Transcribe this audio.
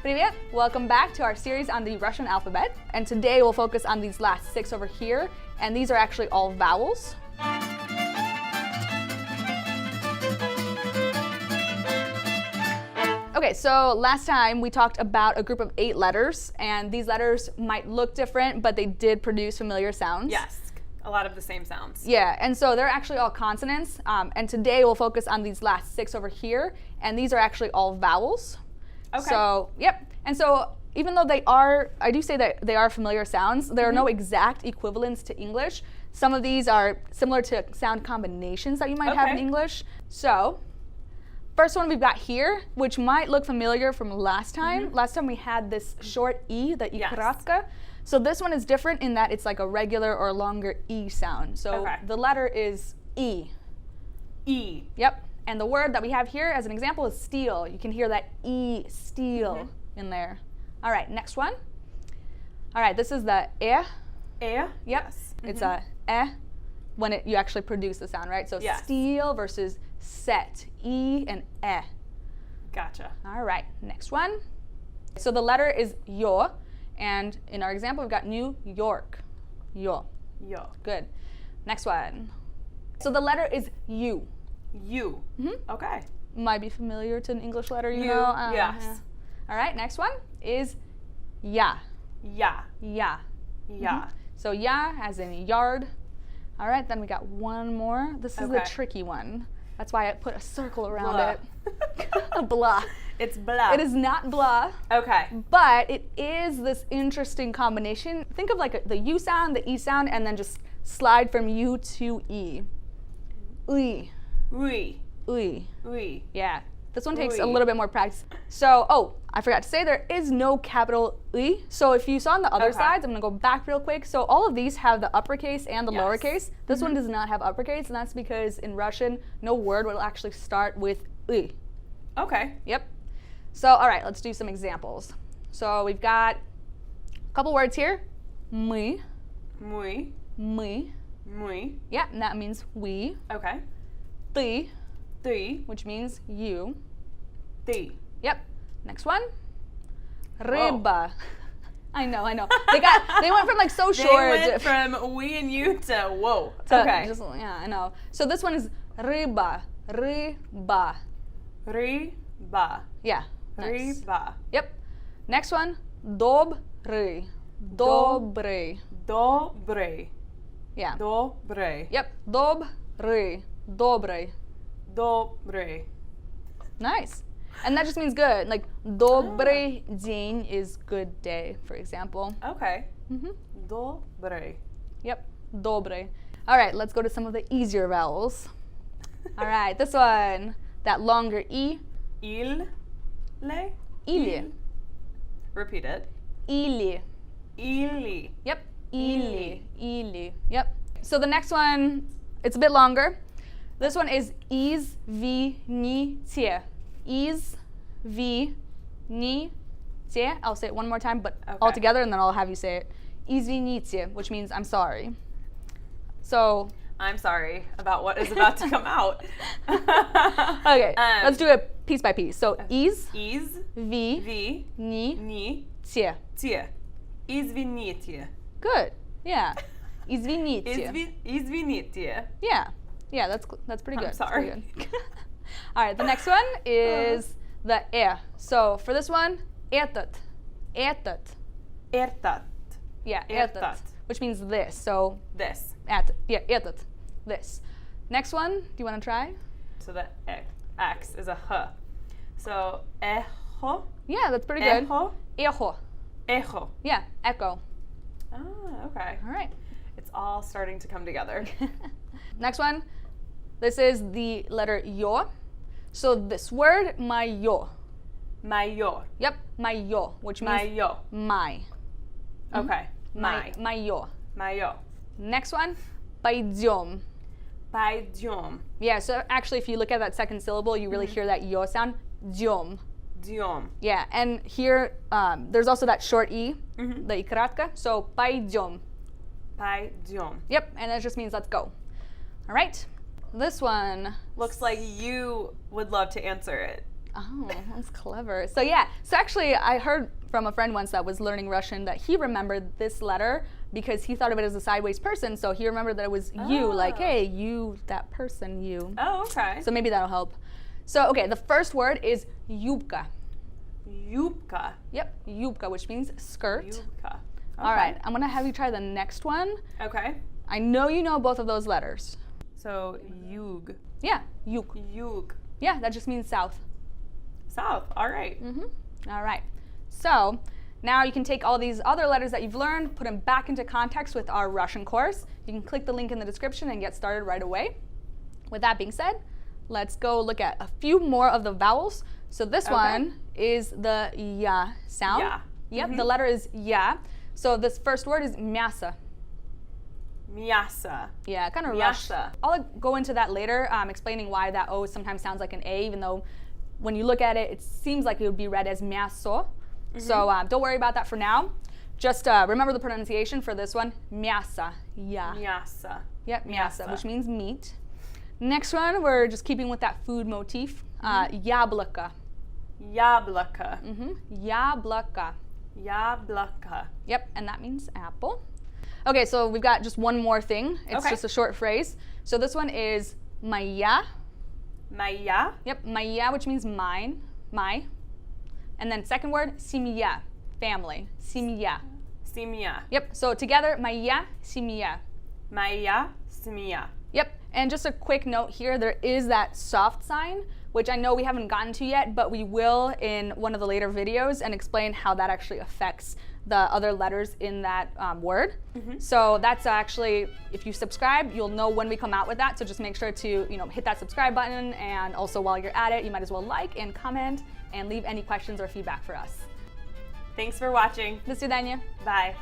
Привет! Welcome back to our series on the Russian alphabet. And today we'll focus on these last 6 over here. And these are actually all vowels. Okay, so last time we talked about a group of 8 letters. And these letters might look different, but they did produce familiar sounds. Yes, a lot of the same sounds. Yeah, and so they're actually all consonants. And today we'll focus on these last 6 over here. And these are actually all vowels. Okay. So, yep. And so even though I do say that they are familiar sounds, there are no exact equivalents to English. Some of these are similar to sound combinations that you might have in English. So, first one we've got here, which might look familiar from last time. Last time we had this short E, the instructor. So this one is different in that it's like a regular or longer E sound. So the letter is E. E. Yep. And the word that we have here as an example is steal. You can hear that E, steal, in there. All right, next one. All right, this is the E. Yep. Yes. It's a E when you actually produce the sound, right? So steal versus set. E and E. Gotcha. All right, next one. So the letter is yo. And in our example, we've got New York. Yo. Yo. Good. Next one. So the letter is U. U. Okay. Might be familiar to an English letter, you U, know? yes. Yeah. All right, next one is ya. Ya. Ya. Ya. So ya as in yard. All right, then we got one more. This is the tricky one. That's why I put a circle around it. Blah. It's blah. It is not blah. Okay. But it is this interesting combination. Think of like the U sound, the E sound, and then just slide from U to E. Ui. Ui. Ui. Ui. Yeah. This one takes a little bit more practice. So, I forgot to say there is no capital I. So if you saw on the other sides, I'm going to go back real quick. So all of these have the uppercase and the lowercase. This one does not have uppercase, and that's because in Russian, no word will actually start with I. Okay. Yep. So, all right, let's do some examples. So we've got a couple words here. Мы. Muy. Мы. Muy. Yeah, and that means we. Okay. Ты, Ты. which means you. Ты. Yep. Next one. Ryba. I know. They went from like so short. They went from we and you to whoa. Okay. Yeah, I know. So this one is ryba. Ryba. Ryba. Yeah. Nice. Ryba. Yep. Next one. Добрый. Добрый. Добрый. Yeah. Добрый. Yep. Добрый. Добрый. Добрый. Nice. And that just means good. Like добрый день is good day, for example. Okay. Добрый. Yep. Добрый. All right, let's go to some of the easier vowels. All right, this one, that longer E. Il. Le. Или. Repeat it. Или. Ili. Yep. Или. Или. Yep. So the next one, it's a bit longer. This one is извините. Извините. I'll say it one more time, but all together, and then I'll have you say it. Извините, which means I'm sorry. So I'm sorry about what is about to come out. Okay, let's do it piece by piece. So Извините. Извините. Good. Yeah. Извините. Извините. Yeah, that's pretty good. I'm sorry. Pretty good. All right, the next one is the So for this one, этот. Этот. Yeah, Этот. этот, which means this. So This. этот, this. Next one, do you want to try? So the X is a H. So echo. Yeah, that's pretty good. Echo. Echo. Echo. Yeah, echo. Ah, okay. All right. It's all starting to come together. Next one, this is the letter yo. So this word, mayo. Mayo. Yep, mayo, which means Mayo. my. Okay. Mayo. Mayo. Next one, пойдем. Пойдем. Yeah, so actually if you look at that second syllable, you really hear that yo sound. Дем. Дем. Yeah, and here there's also that short E, the и кратко. So пойдем. Пойдем. Yep, and that just means let's go. All right, this one. Looks like you would love to answer it. Oh, that's clever. So yeah, so actually I heard from a friend once that was learning Russian that he remembered this letter because he thought of it as a sideways person. So he remembered that it was you, like, hey, you, that person, you. Oh, okay. So maybe that'll help. So, okay, the first word is юбка. Юбка. Yep, юбка, which means skirt. Юбка. Okay. All right, I'm gonna have you try the next one. Okay. I know you know both of those letters. So, юг. Yeah, юг. Юг. Yeah, that just means south. South. All right. All right. So now you can take all these other letters that you've learned, put them back into context with our Russian course. You can click the link in the description and get started right away. With that being said, let's go look at a few more of the vowels. So this one is the ya sound. Yeah. Yep, the letter is ya. So this first word is мясо. Мясо. Yeah, kind of rush. Мясо. I'll go into that later, explaining why that O sometimes sounds like an A, even though when you look at it, it seems like it would be read as мясо. So don't worry about that for now. Just remember the pronunciation for this one, мясо. Yeah. Мясо. Yep, мясо, Мясо. which means meat. Next one, we're just keeping with that food motif. Яблоко. Яблоко. Яблоко. Яблоко. Yep, and that means apple. Okay, so we've got just one more thing. It's Okay. just a short phrase. So this one is моя. Моя. Yep, моя, which means mine, my. And then second word, семья, family, семья. Семья. Yep, so together, моя семья. Моя семья. Yep, and just a quick note here, there is that soft sign, which I know we haven't gotten to yet, but we will in one of the later videos and explain how that actually affects the other letters in that word. So that's actually, if you subscribe, you'll know when we come out with that. So just make sure to hit that subscribe button, and also while you're at it, you might as well like and comment and leave any questions or feedback for us. Thanks for watching. До свидания. Bye.